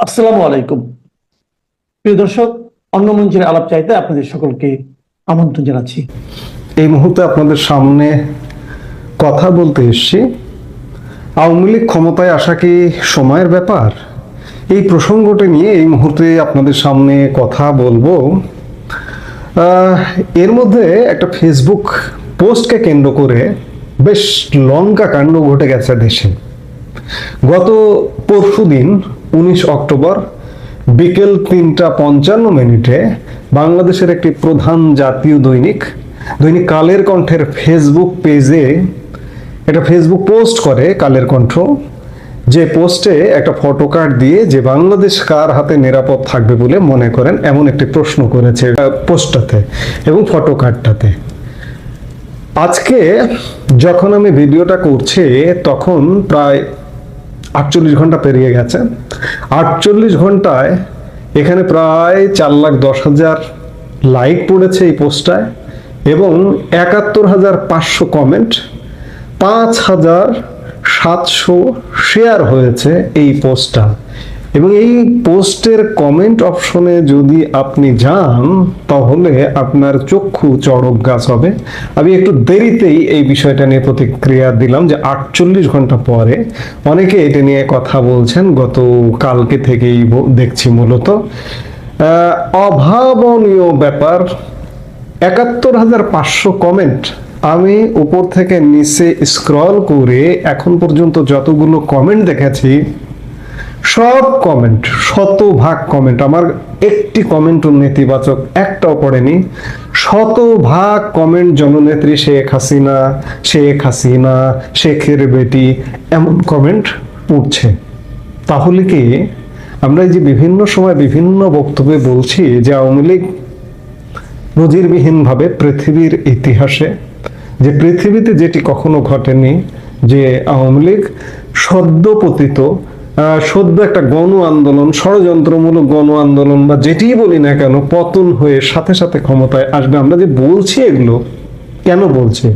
আসসালামু আলাইকুম। প্রিয় দর্শক, অন্য মঞ্চের আলাপ চাইতে আপনাদের সকলকে আমন্ত্রণ জানাচ্ছি। এই মুহূর্তে আপনাদের সামনে কথা বলতে এসেছি। আওয়ামী লীগ ক্ষমতায় আসা কি সময়ের ব্যাপার? এই প্রসঙ্গটি নিয়ে এই মুহূর্তে আপনাদের সামনে কথা বলবো। এর মধ্যে একটা ফেসবুক পোস্টকে কেন্দ্র করে বেশ লঙ্কা কাণ্ড ঘটে গেছে দেশে। গত পরশুদিন 19 অক্টোবর বিকেল 3:55 বাংলাদেশের একটি প্রধান জাতীয় দৈনিক কালের কণ্ঠের ফেসবুক পেজে একটা ফেসবুক পোস্ট করে কালের কণ্ঠ, যে পোস্টে একটা ফটো কার্ড দিয়ে যে বাংলাদেশ কার হাতে নিরাপদ থাকবে বলে মনে করেন এমন একটি প্রশ্ন করেছে পোস্টটাতে এবং ফটো কার্ডটাতে। আজকে যখন আমি ভিডিওটা করছি তখন প্রায় 48 ঘন্টা পেরিয়ে গেছে। 48 ঘন্টায় এখানে প্রায় 4,10,000 লাইক পড়েছে এই পোস্টটায় এবং 71,500 কমেন্ট, 5,700 শেয়ার হয়েছে এই পোস্টটা। এবং এই পোস্টের কমেন্ট অপশনে যদি আপনি যান তাহলে আপনার চক্ষু চড়ক গাছ হবে। আমি একটু দেরিতেই এই বিষয়টা নিয়ে প্রতিক্রিয়া দিলাম যে 48 ঘন্টা পরে অনেকে এটা নিয়ে কথা বলছেন। গত কালকে থেকেই দেখছি মূলত অভাবনীয় ব্যাপার। 71,500 কমেন্ট। আমি উপর থেকে নিচে স্ক্রল করে এখন পর্যন্ত যতগুলো কমেন্ট দেখেছি সব কমেন্ট, 100% কমেন্ট, আমার একটি কমেন্ট নেতিবাচক একটাও পড়েনি। 100% কমেন্ট জননেত্রী শেখ হাসিনা, শেখের বেটি, এমন কমেন্ট উঠছে। তাহলে কি আমরা এই যে বিভিন্ন সময় বিভিন্ন বক্তব্যে বলছি যে আওয়ামী লীগ নজিরবিহীনভাবে পৃথিবীর ইতিহাসে, যে পৃথিবীতে যেটি কখনো ঘটেনি, যে আওয়ামী লীগ সদ্য একটা গণ আন্দোলন, ষড়যন্ত্রমূলক গণ আন্দোলন বা যেটিই বলি না কেন, পতন হয়ে সাথে সাথে ক্ষমতায় আসবে। আমরা যে বলছি এগুলো কেন বলছি?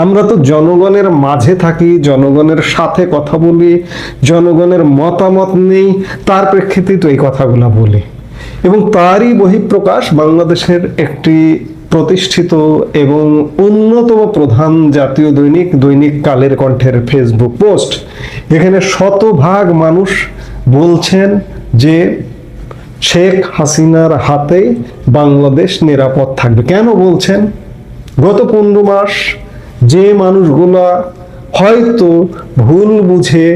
আমরা তো জনগণের মাঝে থাকি, জনগণের সাথে কথা বলি, জনগণের মতামত নেই, তার প্রেক্ষিতে তো এই কথাগুলো বলি। এবং তারই বহিঃপ্রকাশ বাংলাদেশের একটি প্রতিষ্ঠিত এবং অন্যতম প্রধান জাতীয় দৈনিক কালের কণ্ঠের ফেসবুক পোস্ট। এখানে 100% মানুষ বলছেন যে শেখ হাসিনার হাতে বাংলাদেশ নিরাপদ থাকবে। কেন বলছেন? গত 15 মাস যে মানুষগুলা হয়তো ভুল বুঝে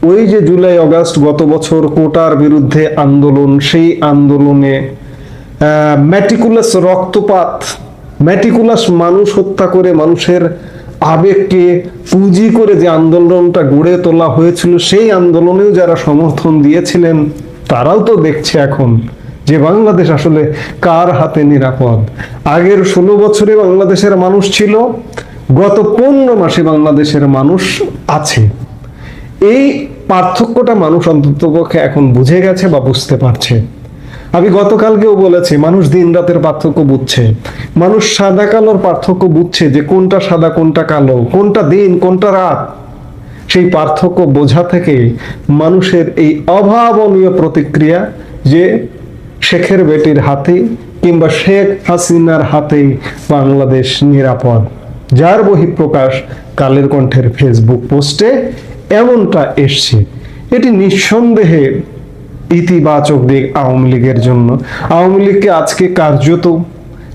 ওই যে জুলাই আগস্ট গত বছর কোটার বিরুদ্ধে আন্দোলন, সেই আন্দোলনে ম্যাটিকুলাস রক্তপাত, ম্যাটিকুলাস মানুষ হত্যা করে মানুষের আবেগকে পুঁজি করে যে আন্দোলনটা গড়ে তোলা হয়েছিল, সেই আন্দোলনেও যারা সমর্থন দিয়েছিলেন তারাও তো দেখছে এখন যে বাংলাদেশ আসলে কার হাতে নিরাপদ। আগের 16 বছরে বাংলাদেশের মানুষ ছিল, গত 15 মাসে বাংলাদেশের মানুষ আছে। এই পার্থক্যটা মানুষ অন্ততপক্ষে এখন বুঝে গেছে বা বুঝতে পারছে। আমি গতকালকেও বলেছি, মানুষ দিন রাতের পার্থক্য বুঝছে, মানুষ সাদা কালোর পার্থক্য বুঝছে, যে কোনটা সাদা কোনটা কালো, কোনটা দিন কোনটা রাত। সেই পার্থক্য বোঝা থেকে মানুষের এই অভাবনীয় প্রতিক্রিয়া যে শেখের বেটির হাতে কিংবা শেখ হাসিনার হাতে বাংলাদেশ নিরাপদ, যার বহিঃপ্রকাশ কালের কণ্ঠের ফেসবুক পোস্টে এমনটা এসছে। এটি নিঃসন্দেহে ইতিবাচক দিক আওয়ামী লীগের জন্য। আওয়ামী লীগকে আজকে কার্যত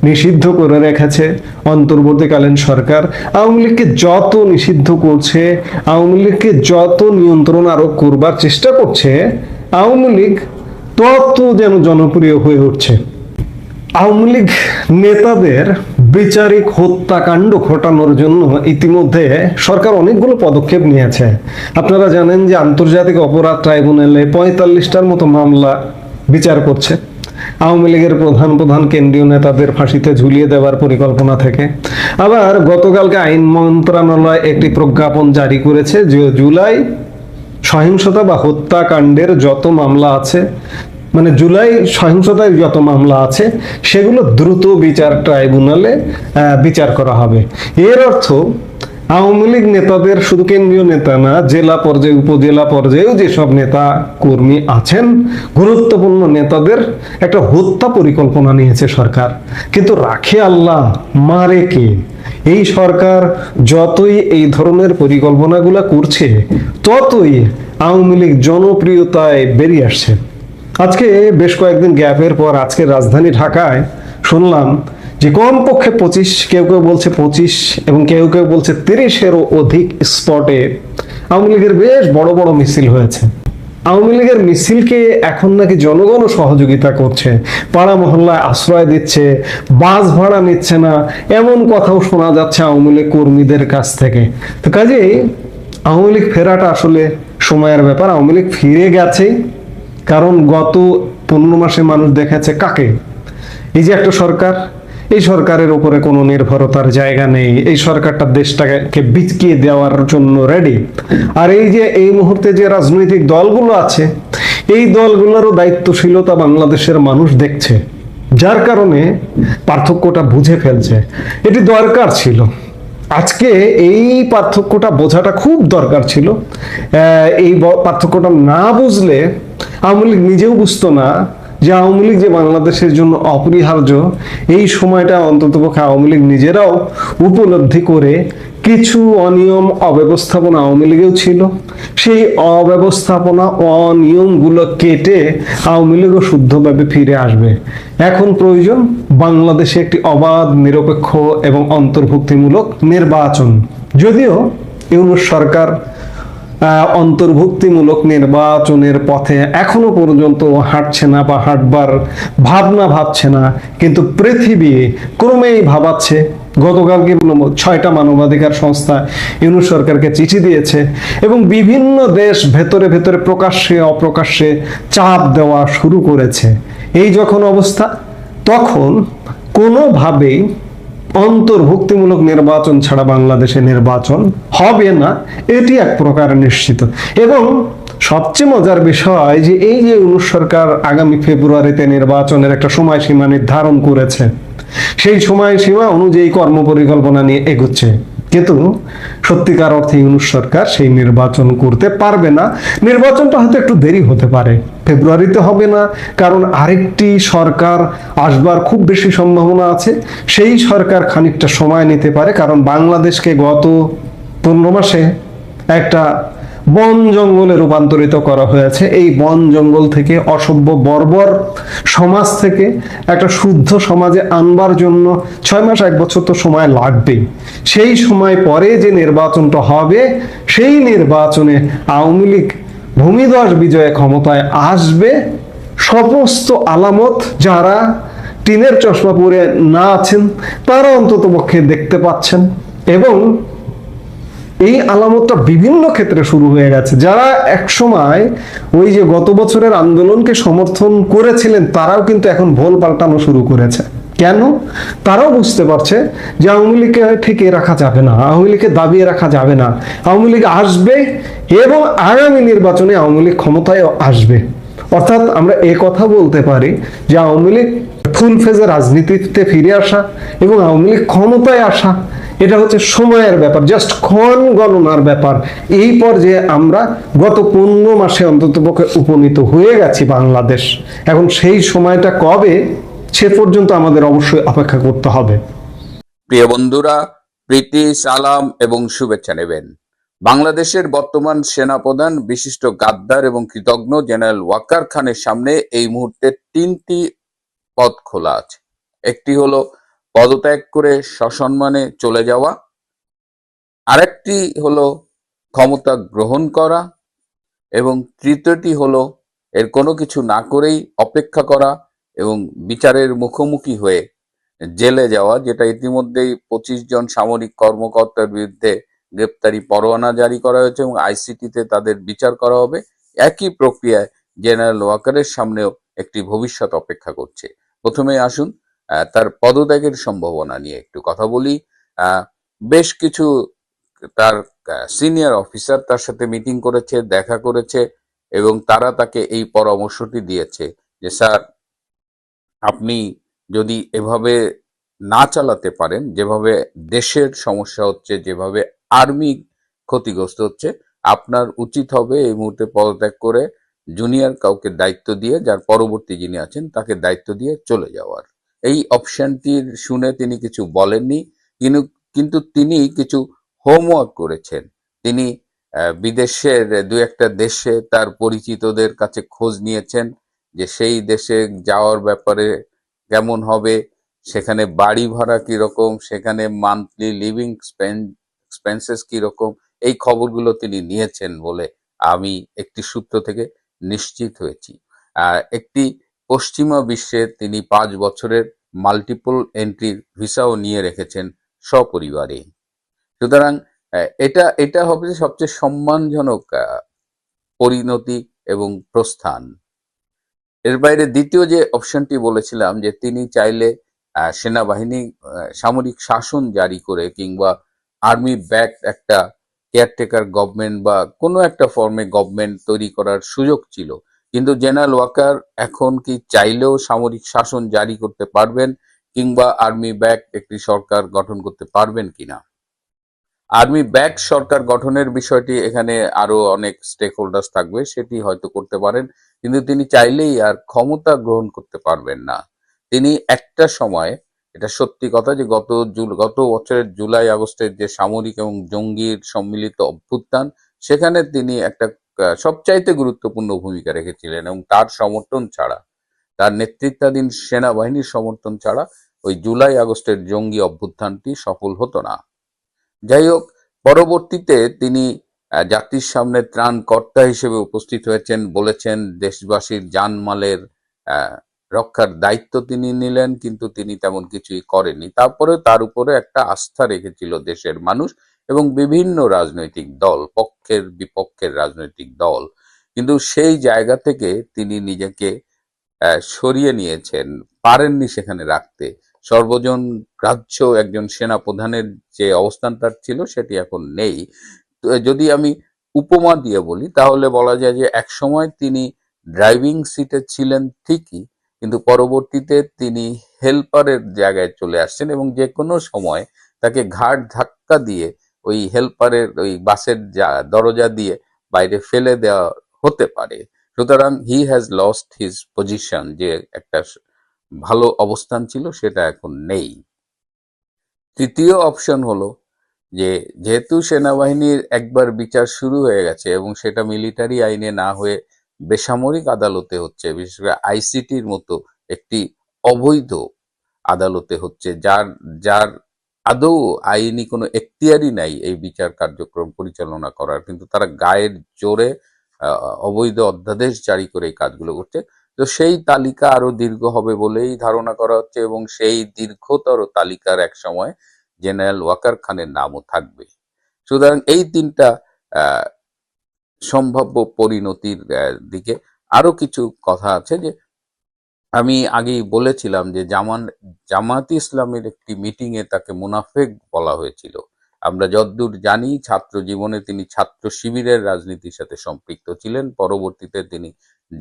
নিষিদ্ধ করে রেখেছে অন্তর্বর্তীকালীন সরকার। আওয়ামী লীগকে যত নিষিদ্ধ করছে, আওয়ামী লীগকে যত নিয়ন্ত্রণ আরোপ করবার চেষ্টা করছে, আওয়ামী লীগ তত যেন জনপ্রিয় হয়ে উঠছে। আওয়ামী লীগ নেতাদের বিচারিক হত্যাকাণ্ড ঘটানোর জন্য ইতিমধ্যে সরকার অনেকগুলো পদক্ষেপ নিয়েছে। আপনারা জানেন যে আন্তর্জাতিক অপরাধ ট্রাইব্যুনালে 45টার মতো মামলা বিচার করছে আওয়ামী লীগের প্রধান কেন্দ্রীয় নেতাদের ফাঁসিতে ঝুলিয়ে দেওয়ার পরিকল্পনা থেকে। আবার গতকালকে আইন মন্ত্রণালয় একটি প্রজ্ঞাপন জারি করেছে যে জুলাই সহিংসতা বা হত্যাকাণ্ডের যত মামলা আছে, মানে জুলাই সহিংসতায় যত মামলা আছে, সেগুলো দ্রুত বিচার ট্রাইব্যুনালে বিচার করা হবে। এর অর্থ আওয়ামী লীগ নেতাদের শুধু কেন্দ্রীয় নেতা না, জেলা পর্যায়ে উপজেলা পর্যায়েও যেসব নেতা কর্মী আছেন, গুরুত্বপূর্ণ নেতাদের একটা হত্যা পরিকল্পনা নিয়েছে সরকার। কিন্তু রাখে আল্লাহ, মারে কে? এই সরকার যতই এই ধরনের পরিকল্পনাগুলো করছে, ততই আওয়ামী লীগ জনপ্রিয়তায় বেরিয়ে আসছে। আজকে বেশ কয়েকদিন গ্যাপের পর আজকে রাজধানী ঢাকায় শুনলাম যে কমপক্ষে 25, কেউ কেউ বলছে 25 এবং কেউ কেউ বলছে 30-এরও অধিক স্পটে আওয়ামী লীগের বেশ বড় বড় মিছিল হয়েছে। আওয়ামী লীগের মিছিলকে এখন নাকি জনগণ সহযোগিতা করছে, পাড়া মহল্লায় আশ্রয় দিচ্ছে, বাস ভাড়া নিচ্ছে না, এমন কথাও শোনা যাচ্ছে আওয়ামী লীগ কর্মীদের কাছ থেকে। তো কাজেই আওয়ামী লীগ ফেরাটা আসলে সময়ের ব্যাপার। আওয়ামী লীগ ফিরে গেছেই, কারণ গত 15 মাসে মানুষ দেখেছে কাকে? এই যে একটা সরকার, এই সরকারের উপরে কোনো নির্ভরতার জায়গা নেই, এই সরকারটা দেশটাকে বিচকিয়ে দেওয়ার জন্য রেডি। আর এই যে এই মুহূর্তে যে রাজনৈতিক দলগুলো আছে, এই দলগুলোরও দায়িত্বশীলতা বাংলাদেশের মানুষ দেখছে, যার কারণে পার্থক্যটা বুঝে ফেলছে। এটি দরকার ছিল, আজকে এই পার্থক্যটা বোঝাটা খুব দরকার ছিল। এই পার্থক্যটা না বুঝলে আওয়ামী লীগ নিজেও বুঝতো না যে আওয়ামী লীগ যে বাংলাদেশের জন্য অপরিহার্য। এই সময়টা অন্ততপক্ষে আওয়ামী লীগ নিজেরাও উপলব্ধি করে কিছু অনিয়ম অব্যবস্থাপনা আওয়ামী লীগেও ছিল, সেই অব্যবস্থাপনা অনিয়মগুলো কেটে আওয়ামী লীগও শুদ্ধভাবে ফিরে আসবে। এখন প্রয়োজন বাংলাদেশে একটি অবাধ, নিরপেক্ষ এবং অন্তর্ভুক্তিমূলক নির্বাচন। যদিও ইউনূস সরকার অন্তর্ভুক্তিমূলক নির্বাচনের পথে এখনো পর্যন্ত হাঁটছে না বা হাঁটবার ভাবনা ভাবছে না, কিন্তু পৃথিবী ক্রমেই ভাবাচ্ছে। গতকালকে 6টা মানবাধিকার সংস্থা ইউনূস সরকারকে চিঠি দিয়েছে এবং বিভিন্ন দেশ ভেতরে ভেতরে প্রকাশ্যে অপ্রকাশ্যে চাপ দেওয়া শুরু করেছে। এই যখন অবস্থা, তখন কোনোভাবেই অন্তর্ভুক্তিমূলক নির্বাচন ছাড়া বাংলাদেশে নির্বাচন হবে না, এটি এক প্রকার নিশ্চিত। এবং সবচেয়ে মজার বিষয় যে এই যে ইউনূস সরকার আগামী ফেব্রুয়ারিতে নির্বাচনের একটা সময়সীমা নির্ধারণ করেছে, সেই সময়সীমা অনুযায়ী কর্মপরিকল্পনা নিয়ে এগোচ্ছে, কিন্তু সত্যিকার অর্থে ইউনূস সরকার সেই নির্বাচন করতে পারবে না। নির্বাচনটা হয়তো একটু দেরি হতে পারে, ফেব্রুয়ারিতে হবে না, কারণ আরেকটি সরকার আসবার খুব বেশি সম্ভাবনা আছে। সেই সরকার খানিকটা সময় নিতে পারে, কারণ বাংলাদেশকে গত 15 মাসে একটা বন জঙ্গলে রূপান্তরিত করা হয়েছে। এই বন জঙ্গল থেকে, অসভ্য বর্বর সমাজ থেকে একটা শুদ্ধ সমাজে আনবার জন্য 6 মাস 1 বছর তো সময় লাগবেই। সেই সময় পরে যে নির্বাচনটা হবে, সেই নির্বাচনে আওয়ামী লীগ ভূমিধস বিজয়ে ক্ষমতায় আসবে। সমস্ত আলামত যারা টিনের চশমা পরে না আছেন তারা অন্তত পক্ষে দেখতে পাচ্ছেন, এবং এই আলামতটা বিভিন্ন ক্ষেত্রে শুরু হয়ে গেছে। যারা একসময় ওই যে গত বছরের আন্দোলনকে সমর্থন করেছিলেন, তারাও কিন্তু এখন ভোল পাল্টানো শুরু করেছে। কেন? তারাও বুঝতে পারছে যে আওয়ামী লীগকে ঠেকিয়ে রাখা যাবে না, আওয়ামী লীগকে দাবিয়ে রাখা যাবে না, আওয়ামী লীগ আসবে এবং আগামী নির্বাচনে আওয়ামী লীগ ক্ষমতায় আসবে। অর্থাৎ আমরা এ কথা বলতে পারি যে আওয়ামী লীগ ফুল ফেজে রাজনীতিতে ফিরে আসা এবং আওয়ামী লীগ ক্ষমতায় আসা, এটা হচ্ছে সময়ের ব্যাপার, জাস্ট ক্ষণ গণনার ব্যাপার। এই পর্যায়ে আমরা গত 15 মাসে অন্ততপক্ষে উপনীত হয়ে গেছি বাংলাদেশ। এখন সেই সময়টা কবে, সে পর্যন্ত আমাদের অবশ্যই অপেক্ষা করতে হবে। প্রিয় বন্ধুরা, প্রীতি, সালাম এবং শুভেচ্ছা নেবেন। বাংলাদেশের বর্তমান সেনাপ্রধান বিশিষ্ট গাদ্দার এবং কৃতজ্ঞ জেনারেল ওয়াকার খানের সামনে এই মুহূর্তে 3টি পথ খোলা আছে। একটি হলো পদত্যাগ করে সসম্মানে চলে যাওয়া, আরেকটি হলো ক্ষমতা গ্রহণ করা, এবং তৃতীয়টি হলো এর কোনো কিছু না করেই অপেক্ষা করা এবং বিচারের মুখোমুখি হয়ে জেলে যাওয়া, যেটা ইতিমধ্যেই 25 জন সামরিক কর্মকর্তার বিরুদ্ধে গ্রেপ্তারি পরোয়ানা জারি করা হয়েছে এবং আইসিটিতে তাদের বিচার করা হবে। একই প্রক্রিয়ায় জেনারেল ওয়াকারের সামনেও একটি ভবিষ্যৎ অপেক্ষা করছে। প্রথমে আসুন তার পদত্যাগের সম্ভাবনা নিয়ে একটু কথা বলি। বেশ কিছু তার সিনিয়র অফিসার তার সাথে মিটিং করেছে, দেখা করেছে, এবং তারা তাকে এই পরামর্শটি দিয়েছে যে স্যার, আপনি যদি এভাবে না চালাতে পারেন, যেভাবে দেশের সমস্যা হচ্ছে, যেভাবে আর্মি ক্ষতিগ্রস্ত হচ্ছে, আপনার উচিত হবে এই মুহূর্তে পদত্যাগ করে জুনিয়র কাউকে দায়িত্ব দিয়ে, যার পরবর্তী যিনি আছেন তাকে দায়িত্ব দিয়ে চলে যাওয়ার। এই অপশনটির শুনে তিনি কিছু বলেননি, কিন্তু কিন্তু তিনি কিছু হোমওয়ার্ক করেছেন। তিনি বিদেশের দু একটা দেশে তার পরিচিতদের কাছে খোঁজ নিয়েছেন যে সেই দেশে যাওয়ার ব্যাপারে কেমন হবে, সেখানে বাড়ি ভাড়া কিরকম, সেখানে মান্থলি লিভিং এক্সপেন্সেস কিরকম, এই খবরগুলো তিনি নিয়েছেন বলে আমি একটি সূত্র থেকে নিশ্চিত হয়েছি। একটি পশ্চিমা বিশ্বে তিনি 5 বছরের মাল্টিপল এন্ট্রি ভিসাও নিয়ে রেখেছেন সপরিবারে। সুতরাং এটা এটা হবে সবচেয়ে সম্মানজনক পরিণতি এবং প্রস্থান। এর বাইরে দ্বিতীয় যে অপশনটি বলেছিলাম, যে তিনি চাইলে সেনাবাহিনী সামরিক শাসন জারি করে কিংবা আর্মি ব্যাক একটা কেয়ারটেকার গভর্নমেন্ট বা কোনো একটা ফর্মে গভর্নমেন্ট তৈরি করার সুযোগ ছিল। কিন্তু জেনারেল ওয়াকার এখন কি চাইলেও সামরিক শাসন জারি করতে পারবেন কিংবা আর্মি ব্যাক একটি সরকার গঠন করতে পারবেন কিনা? আর্মি ব্যাক সরকার গঠনের বিষয়টি এখানে আরো অনেক স্টেক হোল্ডার্স থাকবে, সেটি হয়তো করতে পারেন, কিন্তু তিনি চাইলেই আর ক্ষমতা গ্রহণ করতে পারবেন না। তিনি একটা সময়, এটা সত্যি কথা যে গত বছরের জুলাই আগস্টের যে সামরিক এবং জঙ্গির সম্মিলিত অভ্যুত্থান, সেখানে তিনি একটা সবচাইতে গুরুত্বপূর্ণ ভূমিকা রেখেছিলেন, এবং তার সমর্থন ছাড়া, তার নেতৃত্বাধীন সেনাবাহিনীর সমর্থন ছাড়া ওই জুলাই আগস্টের জঙ্গি অভ্যুত্থানটি সফল হতো না। যাই হোক, পরবর্তীতে তিনি জাতির সামনে ত্রাণকর্তা হিসেবে উপস্থিত হয়েছেন, বলেছেন দেশবাসীর জানমালের রক্ষার দায়িত্ব তিনি নিলেন, কিন্তু তিনি তেমন কিছুই করেননি। তারপরে তার উপরে একটা আস্থা রেখেছিল দেশের মানুষ এবং বিভিন্ন রাজনৈতিক দল, পক্ষের বিপক্ষের রাজনৈতিক দল। কিন্তু সেই জায়গা থেকে তিনি নিজেকে সরিয়ে নিয়েছেন, পারেননি সেখানে রাখতে। সর্বজন গ্রাহ্য একজন সেনা প্রধানের যে অবস্থান তার ছিল, সেটি এখন নেই। তো যদি আমি উপমা দিয়ে বলি, তাহলে বলা যায় যে একসময় তিনি ড্রাইভিং সিটে ছিলেন ঠিকই, কিন্তু পরবর্তীতে তিনি হেল্পারের জায়গায় চলে আসছেন, এবং যে কোনো সময় তাকে ঘাড় ধাক্কা দিয়ে ওই হেল্পারের ওই বাসের দরজা দিয়ে বাইরে ফেলে দেওয়া হতে পারে। সুতরাং he has lost his position, যে একটা ভালো অবস্থান ছিল সেটা এখন নেই। তৃতীয় অপশন হলো যে যেহেতু সেনাবাহিনীর একবার বিচার শুরু হয়ে গেছে এবং সেটা মিলিটারি আইনে না হয়ে বেসামরিক আদালতে হচ্ছে, বিশেষ করে আইসিটির মতো একটি অবৈধ আদালতে হচ্ছে, যার যার আদৌ আইনি কোনো এখতিয়ারই নাই এই বিচার কার্যক্রম পরিচালনা করার, কিন্তু তারা গায়ের জোরে অবৈধ অধ্যাদেশ জারি করে এই কাজগুলো করছে। তো সেই তালিকা আরো দীর্ঘ হবে বলেই ধারণা করা হচ্ছে, এবং সেই দীর্ঘতর তালিকার এক সময় জেনারেল ওয়াকার খানের নামও থাকবে। সুতরাং এই তিনটা আহ, সম্ভাব্য পরিণতির দিকে আরো কিছু কথা আছে। যে আমি আগেই বলেছিলাম যে জামাত ইসলামের একটি মিটিং এ তাকে মুনাফেক বলা হয়েছিল। আমরা যতদূর জানি, ছাত্র জীবনে তিনি ছাত্র শিবিরের রাজনীতির সাথে সম্পৃক্ত ছিলেন। পরবর্তীতে তিনি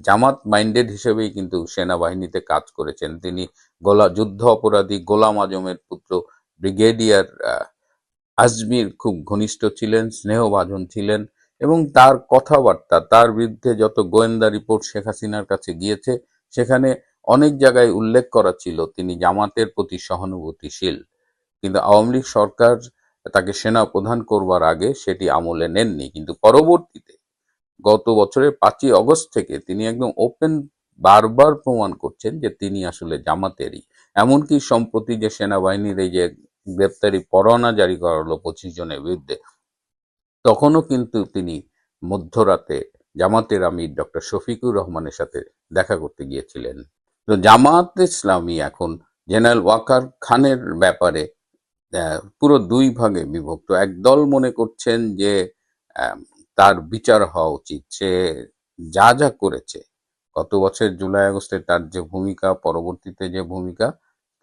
জামাত মাইন্ডেড হিসেবেই কিন্তু সেনাবাহিনীতে কাজ করেছেন। তিনি যুদ্ধ অপরাধী গোলাম আজমের পুত্র ব্রিগেডিয়ার আজমির খুব ঘনিষ্ঠ ছিলেন, স্নেহভাজন ছিলেন, এবং তার কথাবার্তা, তার বিরুদ্ধে যত গোয়েন্দা রিপোর্ট শেখ হাসিনার কাছে গিয়েছে, সেখানে অনেক জায়গায় উল্লেখ করা ছিল তিনি জামাতের প্রতি সহানুভূতিশীল। কিন্তু আওয়ামী লীগ সরকার তাকে সেনা প্রধান করবার আগে সেটি আমলে নেননি, কিন্তু পরবর্তীতে গত বছরের 5ই অগস্ট থেকে তিনি একদম ওপেন বারবার প্রমাণ করছেন যে তিনি আসলে জামাতেরই। এমনকি সম্প্রতি যে সেনাবাহিনীর এই যে গ্রেপ্তারি পরোয়ানা জারি করা হলো 25 জনের বিরুদ্ধে, তখনও কিন্তু তিনি মধ্যরাতে জামাতের আমির ডক্টর শফিকুর রহমানের সাথে দেখা করতে গিয়েছিলেন। তো জামাত ইসলামী এখন জেনারেল ওয়াকার খানের ব্যাপারে পুরো দুই ভাগে বিভক্ত। একদল মনে করছেন যে আহ, তার বিচার হওয়া উচিত, সে যা যা করেছে গত বছর জুলাই আগস্টে, তার যে ভূমিকা, পরবর্তীতে যে ভূমিকা,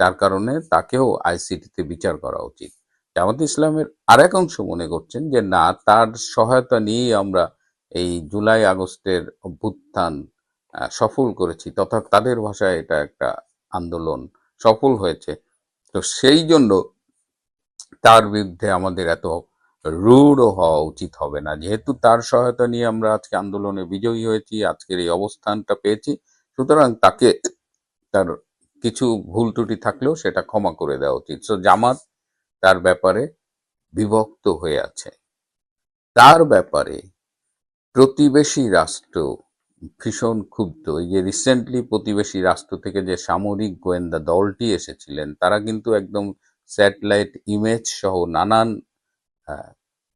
তার কারণে তাকেও আইসিটিতে বিচার করা উচিত। জামাত ইসলামের আরেক অংশ মনে করছেন যে না, তার সহায়তা নিয়েই আমরা এই জুলাই আগস্টের অভ্যুত্থান সফল করেছি, তথা তাদের ভাষায় এটা একটা আন্দোলন সফল হয়েছে। তো সেই জন্য তার বিরুদ্ধে আমাদের এত রূঢ় হওয়া উচিত হবে না। যেহেতু তার সহায়তা নিয়ে আমরা আজকে আন্দোলনে বিজয়ী হয়েছি, আজকের এই অবস্থানটা পেয়েছি, সুতরাং তাকে তার কিছু ভুল ত্রুটি থাকলেও সেটা ক্ষমা করে দেওয়া উচিত। সো জামাত তার ব্যাপারে বিভক্ত হয়ে আছে। তার ব্যাপারে প্রতিবেশী রাষ্ট্র ভীষণ ক্ষুব্ধ। এই যে রিসেন্টলি প্রতিবেশী রাষ্ট্র থেকে যে সামরিক গোয়েন্দা দলটি এসেছিলেন, তারা কিন্তু একদম স্যাটেলাইট ইমেজ সহ নানান আহ,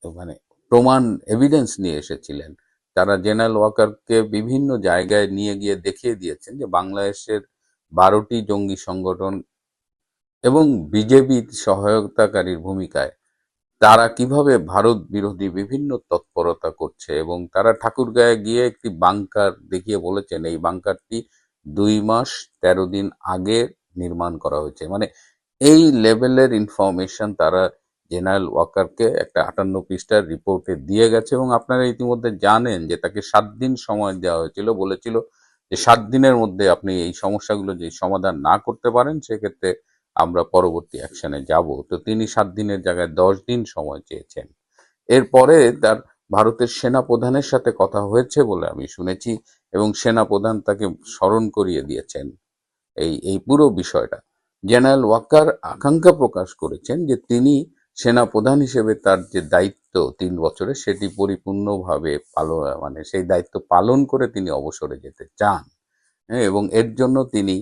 মানে প্রমাণ এভিডেন্স নিয়ে এসেছিলেন। তারা জেনারেল ওয়াকারকে বিভিন্ন জায়গায় নিয়ে গিয়ে দেখিয়ে দিয়েছেন যে বাংলাদেশের 12টি জঙ্গি সংগঠন এবং বিজেপির সহায়তাকারীর ভূমিকায় তারা কিভাবে ভারত বিরোধী বিভিন্ন তৎপরতা করছে, এবং তারা ঠাকুরগাঁয়ে গিয়ে একটি বাংকার দেখিয়ে বলেছেন এই বাংকারটি 2 মাস 13 দিন আগে নির্মাণ করা হয়েছে। মানে এই লেভেলের ইনফরমেশন তারা জেনারেল ওয়াকারকে একটা 58 পৃষ্ঠার রিপোর্টে দিয়ে গেছে, এবং আপনারা ইতিমধ্যে জানেন যে তাকে 7 দিন সময় দেওয়া হয়েছিল। বলেছিল যে 7 দিনের মধ্যে আপনি এই সমস্যাগুলো যদি সমাধান না করতে পারেন সেক্ষেত্রে আমরা পরবর্তী অ্যাকশনে যাব। তো তিনি 7 দিনের জায়গায় 10 দিন সময় চেয়েছেন। এরপরে তার ভারতের সেনা প্রধানের সাথে কথা হয়েছে বলে আমি শুনেছি, এবং সেনা প্রধান তাকে স্মরণ করিয়ে দিয়েছেন এই পুরো বিষয়টা। জেনারেল ওয়াকার আকাঙ্ক্ষা প্রকাশ করেছেন যে তিনি সেনা প্রধান হিসেবে তার যে দায়িত্ব 3 বছরে সেটি পরিপূর্ণভাবে মানে সেই দায়িত্ব পালন করে তিনি অবসরে যেতে চান। হ্যাঁ, এবং এর জন্য তিনি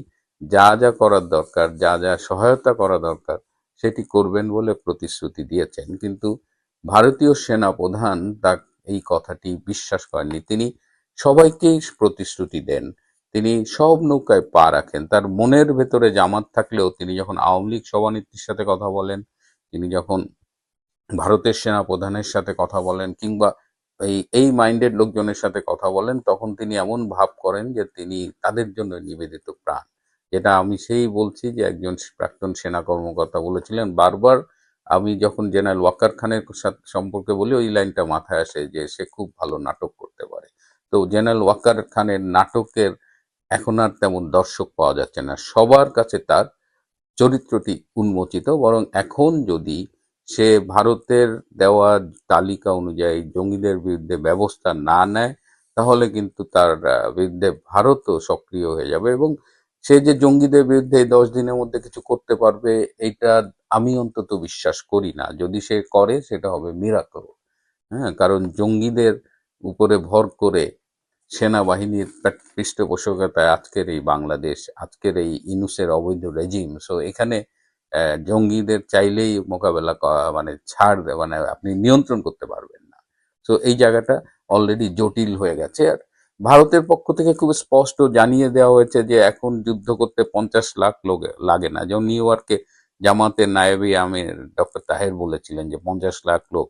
যা যা করার দরকার, যা যা সহায়তা করা দরকার সেটি করবেন বলে প্রতিশ্রুতি দিয়েছেন। কিন্তু ভারতীয় সেনা প্রধান তা এই কথাটি বিশ্বাস করেননি। তিনি সবাইকেই প্রতিশ্রুতি দেন, তিনি সব নৌকায় পা রাখেন। তার মনের ভেতরে জামাত থাকলেও তিনি যখন আওয়ামী লীগ সভানেত্রীর সাথে কথা বলেন, তিনি যখন ভারতের সেনা প্রধানের সাথে কথা বলেন, কিংবা এই মাইন্ডেড লোকজনের সাথে কথা বলেন, তখন তিনি এমন ভাব করেন যে তিনি তাদের জন্য নিবেদিত প্রাণ। যেটা আমি সেই বলছি যে একজন প্রাক্তন সেনা কর্মকর্তা বলেছিলেন বারবার। আমি যখন জেনারেল ওয়াকার খানের সম্পর্কে বলি, ওই লাইনটা মাথায় আসে যে সে খুব ভালো নাটক করতে পারে। তো জেনারেল ওয়াকার খানের নাটকের এখন আর তেমন দর্শক পাওয়া যাচ্ছে না, সবার কাছে তার চরিত্রটি উন্মোচিত। বরং এখন যদি সে ভারতের দেওয়া তালিকা অনুযায়ী জঙ্গিদের বিরুদ্ধে ব্যবস্থা না নেয়, তাহলে কিন্তু তার বিরুদ্ধে ভারতও সক্রিয় হয়ে যাবে, এবং সে যে জঙ্গিদের বিরুদ্ধে এই 10 দিনের মধ্যে কিছু করতে পারবে এটা আমি অন্তত বিশ্বাস করি না। যদি সে করে সেটা হবে মিরাকল। হ্যাঁ, কারণ জঙ্গিদের উপরে ভর করে সেনাবাহিনীর পৃষ্ঠপোষকতায় আজকের এই বাংলাদেশ, আজকের এই ইনুসের অবৈধ রেজিম। সো এখানে জঙ্গিদের চাইলেই মোকাবেলা করা মানে মানে আপনি নিয়ন্ত্রণ করতে পারবেন না। সো এই জায়গাটা অলরেডি জটিল হয়ে গেছে। আর ভারতের পক্ষ থেকে খুব স্পষ্ট জানিয়ে দেওয়া হয়েছে যে এখন যুদ্ধ করতে 50 লাখ লোক লাগে না। যেমন নিউ ইয়র্কে জামাতের নায়েবে আমির ডক্টর তাহের বলেছিলেন যে 50 লাখ লোক,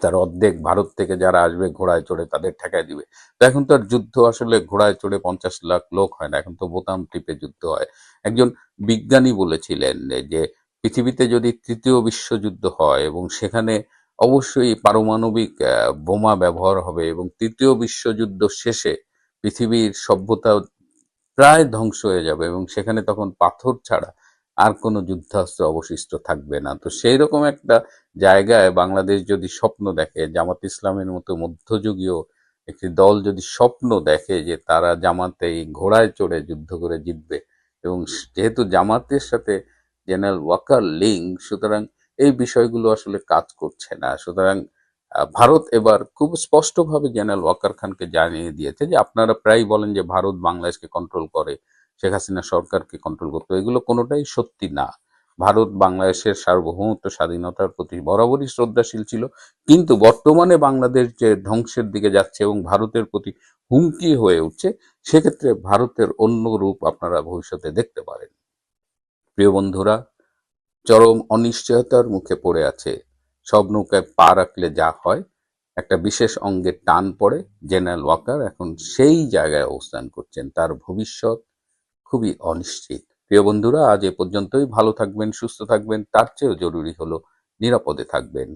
তার অর্ধেক ভারত থেকে যারা আসবে ঘোড়ায় চড়ে তাদের ঠেকায় দিবে। তো এখন তো আর যুদ্ধ আসলে ঘোড়ায় চড়ে 50 লাখ লোক হয় না, এখন তো বোতাম টিপে যুদ্ধ হয়। একজন বিজ্ঞানী বলেছিলেন যে পৃথিবীতে যদি তৃতীয় বিশ্বযুদ্ধ হয় এবং সেখানে অবশ্যই পারমাণবিক বোমা ব্যবহার হবে, এবং তৃতীয় বিশ্বযুদ্ধ শেষে পৃথিবীর সভ্যতা প্রায় ধ্বংস হয়ে যাবে, এবং সেখানে তখন পাথর ছাড়া আর কোনো যুদ্ধাস্ত্র অবশিষ্ট থাকবে না। তো সেই রকম একটা জায়গায় বাংলাদেশ যদি স্বপ্ন দেখে, জামাত ইসলামের মতো মধ্যযুগীয় একটি দল যদি স্বপ্ন দেখে যে তারা জামাতে এই ঘোড়ায় চড়ে যুদ্ধ করে জিতবে, এবং যেহেতু জামাতের সাথে জেনারেল ওয়াকার লিঙ্ক, সুতরাং এই বিষয়গুলো আসলে কাজ করছে না। সুতরাং ভারত এবার খুব স্পষ্টভাবে জেনারেল ওয়াকার খানকে জানিয়ে দিয়েছে যে আপনারা প্রায় বলেন যে ভারত বাংলাদেশকে কন্ট্রোল করে, শেখ হাসিনা সরকারকে কন্ট্রোল করতো, এগুলো কোনোটাই সত্যি না। ভারত বাংলাদেশের সার্বভৌমত্ব স্বাধীনতার প্রতি বরাবরই শ্রদ্ধাশীল ছিল, কিন্তু বর্তমানে বাংলাদেশ যে ধ্বংসের দিকে যাচ্ছে এবং ভারতের প্রতি হুমকি হয়ে উঠছে, সেক্ষেত্রে ভারতের অন্য রূপ আপনারা ভবিষ্যতে দেখতে পারেন। প্রিয় বন্ধুরা, চরম অনিশ্চয়তার মুখে পড়ে আছে। সব নৌকায় পা রাখলে যা হয়, একটা বিশেষ অঙ্গে টান পড়ে। জেনারেল ওয়াকার এখন সেই জায়গায় অবস্থান করছেন, তার ভবিষ্যৎ খুবই অনিশ্চিত। প্রিয় বন্ধুরা, আজ এ পর্যন্তই। ভালো থাকবেন, সুস্থ থাকবেন, তার চেয়েও জরুরি হলো নিরাপদে থাকবেন।